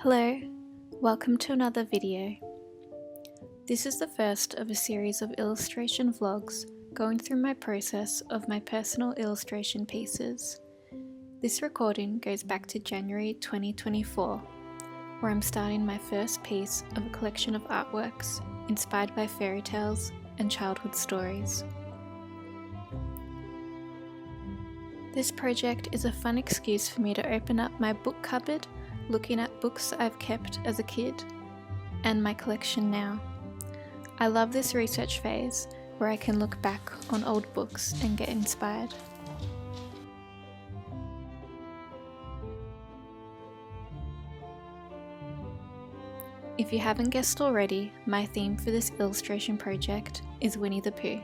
Hello, welcome to another video. This is the first of a series of illustration vlogs going through my process of my personal illustration pieces. This recording goes back to January 2024, where I'm starting my first piece of a collection of artworks inspired by fairy tales and childhood stories. This project is a fun excuse for me to open up my book cupboard, looking at books I've kept as a kid, and my collection now. I love this research phase where I can look back on old books and get inspired. If you haven't guessed already, my theme for this illustration project is Winnie the Pooh.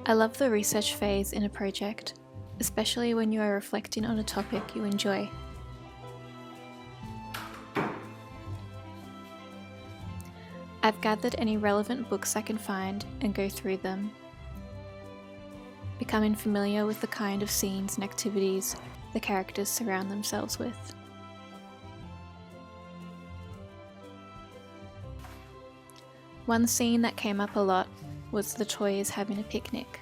I love the research phase in a project, especially when you are reflecting on a topic you enjoy. I've gathered any relevant books I can find and go through them, becoming familiar with the kind of scenes and activities the characters surround themselves with. One scene that came up a lot was the toys having a picnic.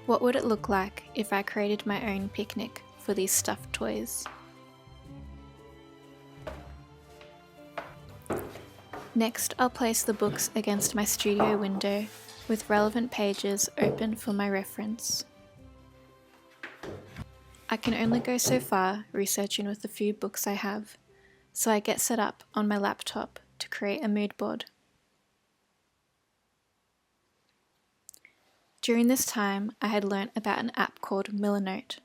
What would it look like if I created my own picnic for these stuffed toys? Next, I'll place the books against my studio window with relevant pages open for my reference. I can only go so far researching with the few books I have, so I get set up on my laptop to create a mood board. During this time, I had learnt about an app called Milanote,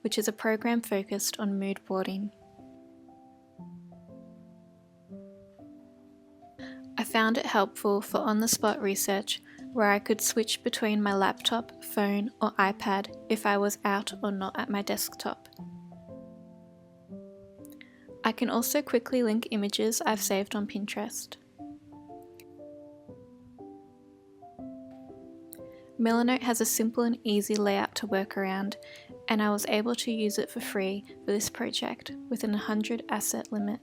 which is a program focused on mood boarding. I found it helpful for on-the-spot research where I could switch between my laptop, phone, or iPad if I was out or not at my desktop. I can also quickly link images I've saved on Pinterest. Milanote has a simple and easy layout to work around, and I was able to use it for free for this project with an 100 asset limit.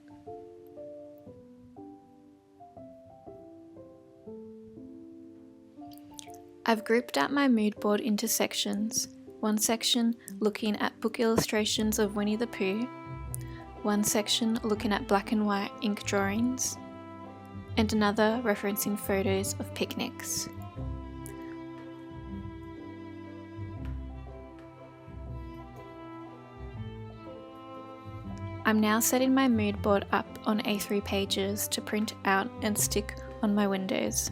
I've grouped out my mood board into sections, one section looking at book illustrations of Winnie the Pooh, one section looking at black and white ink drawings, and another referencing photos of picnics. I'm now setting my mood board up on A3 pages to print out and stick on my windows.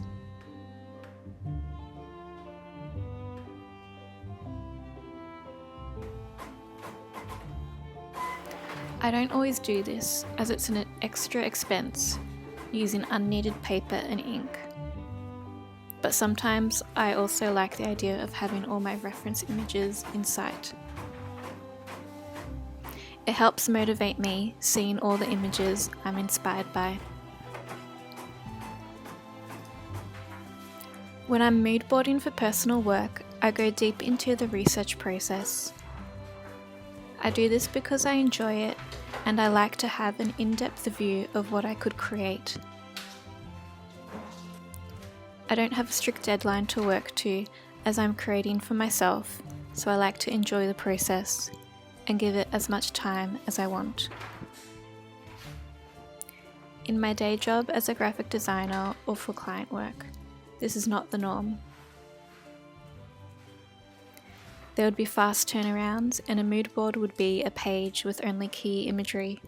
I don't always do this as it's an extra expense using unneeded paper and ink. But sometimes I also like the idea of having all my reference images in sight. It helps motivate me seeing all the images I'm inspired by. When I'm mood boarding for personal work, I go deep into the research process. I do this because I enjoy it and I like to have an in-depth view of what I could create. I don't have a strict deadline to work to as I'm creating for myself, so I like to enjoy the process and give it as much time as I want. In my day job as a graphic designer or for client work, this is not the norm. There would be fast turnarounds and a mood board would be a page with only key imagery.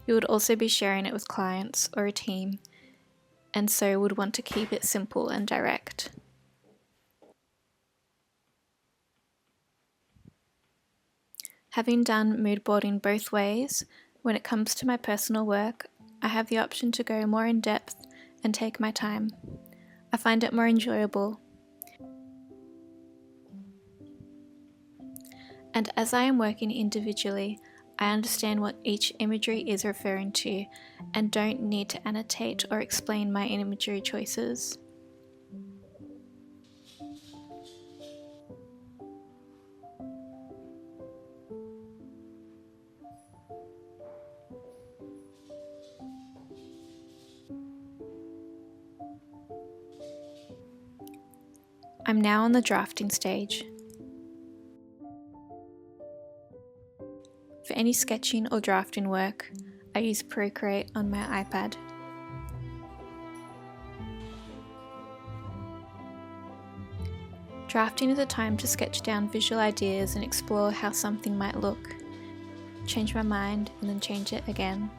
You would also be sharing it with clients or a team, and so would want to keep it simple and direct. Having done mood boarding both ways, when it comes to my personal work, I have the option to go more in depth and take my time. I find it more enjoyable. And as I am working individually, I understand what each imagery is referring to and don't need to annotate or explain my imagery choices. I'm now on the drafting stage. For any sketching or drafting work, I use Procreate on my iPad. Drafting is a time to sketch down visual ideas and explore how something might look, change my mind and then change it again.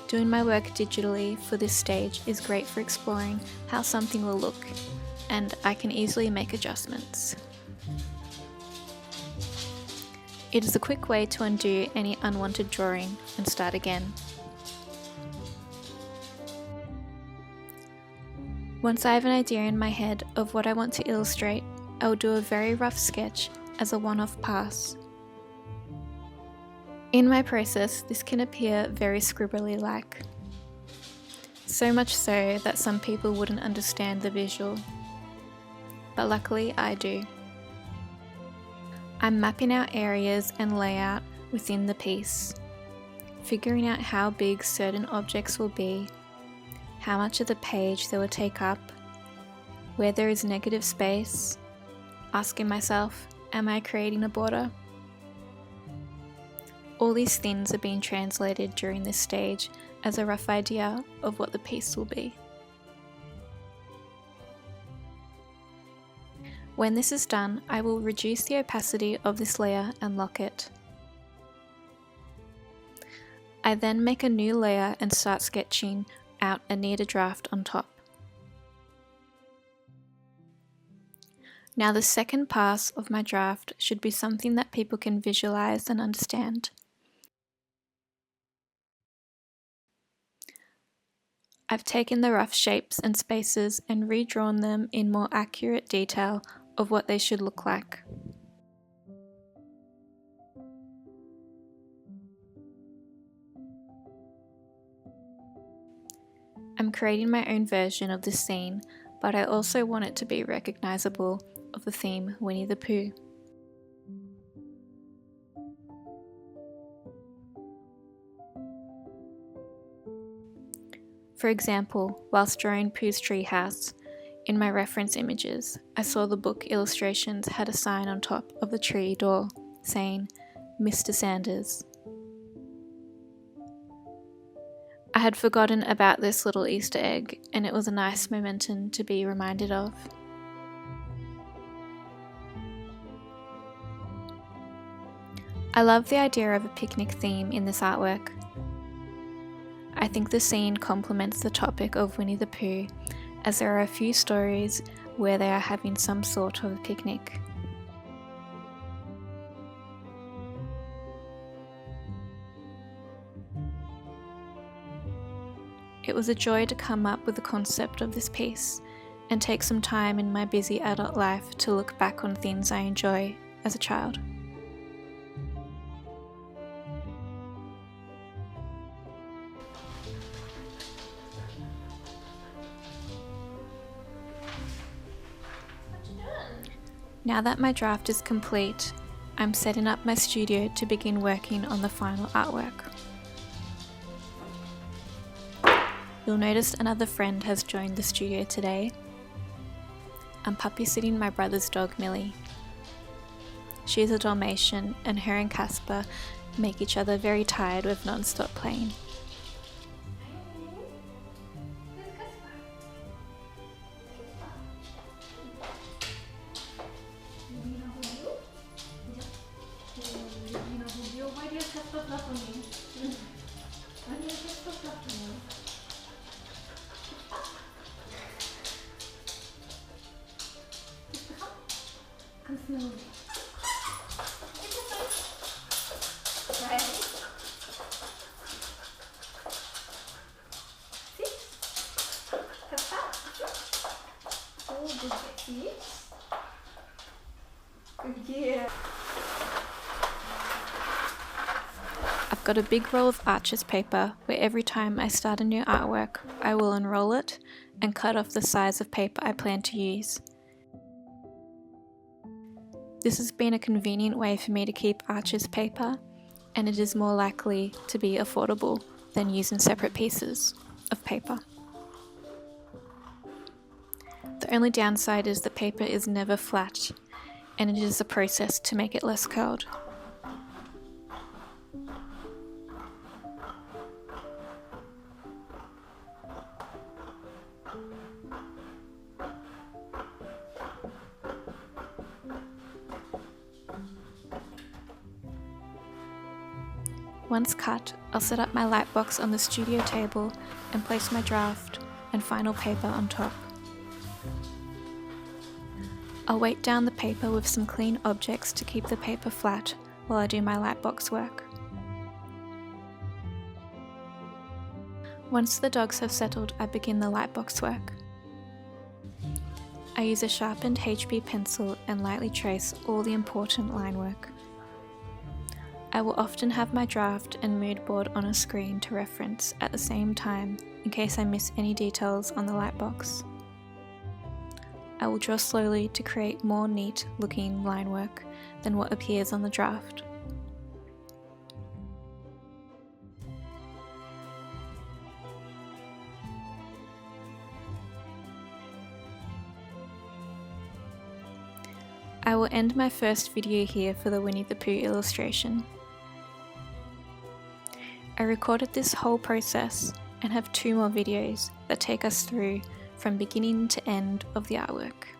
Doing my work digitally for this stage is great for exploring how something will look, and I can easily make adjustments. It is a quick way to undo any unwanted drawing and start again. Once I have an idea in my head of what I want to illustrate, I will do a very rough sketch as a one-off pass. In my process, this can appear very scribbly-like. So much so that some people wouldn't understand the visual. But luckily I do. I'm mapping out areas and layout within the piece, figuring out how big certain objects will be, how much of the page they will take up, where there is negative space, asking myself, am I creating a border? All these things are being translated during this stage as a rough idea of what the piece will be. When this is done, I will reduce the opacity of this layer and lock it. I then make a new layer and start sketching out a kneaded draft on top. Now the second pass of my draft should be something that people can visualize and understand. I've taken the rough shapes and spaces and redrawn them in more accurate detail of what they should look like. I'm creating my own version of this scene, but I also want it to be recognizable of the theme Winnie the Pooh. For example, whilst drawing Pooh's treehouse, in my reference images, I saw the book illustrations had a sign on top of the tree door saying, Mr. Sanders. I had forgotten about this little Easter egg, and it was a nice momentum to be reminded of. I love the idea of a picnic theme in this artwork. I think the scene complements the topic of Winnie the Pooh, as there are a few stories where they are having some sort of picnic. It was a joy to come up with the concept of this piece and take some time in my busy adult life to look back on things I enjoy as a child. Now that my draft is complete, I'm setting up my studio to begin working on the final artwork. You'll notice another friend has joined the studio today. I'm puppy sitting my brother's dog Millie. She is a Dalmatian, and her and Casper make each other very tired with non-stop playing. I've got a big roll of Arches paper where every time I start a new artwork, I will unroll it and cut off the size of paper I plan to use. This has been a convenient way for me to keep Arches paper, and it is more likely to be affordable than using separate pieces of paper. The only downside is the paper is never flat, and it is a process to make it less curled. Once cut, I'll set up my light box on the studio table and place my draft and final paper on top. I'll weight down the paper with some clean objects to keep the paper flat while I do my light box work. Once the dogs have settled, I begin the light box work. I use a sharpened HB pencil and lightly trace all the important line work. I will often have my draft and mood board on a screen to reference at the same time in case I miss any details on the light box. I will draw slowly to create more neat looking line work than what appears on the draft. I will end my first video here for the Winnie the Pooh illustration. I recorded this whole process and have 2 more videos that take us through from beginning to end of the artwork.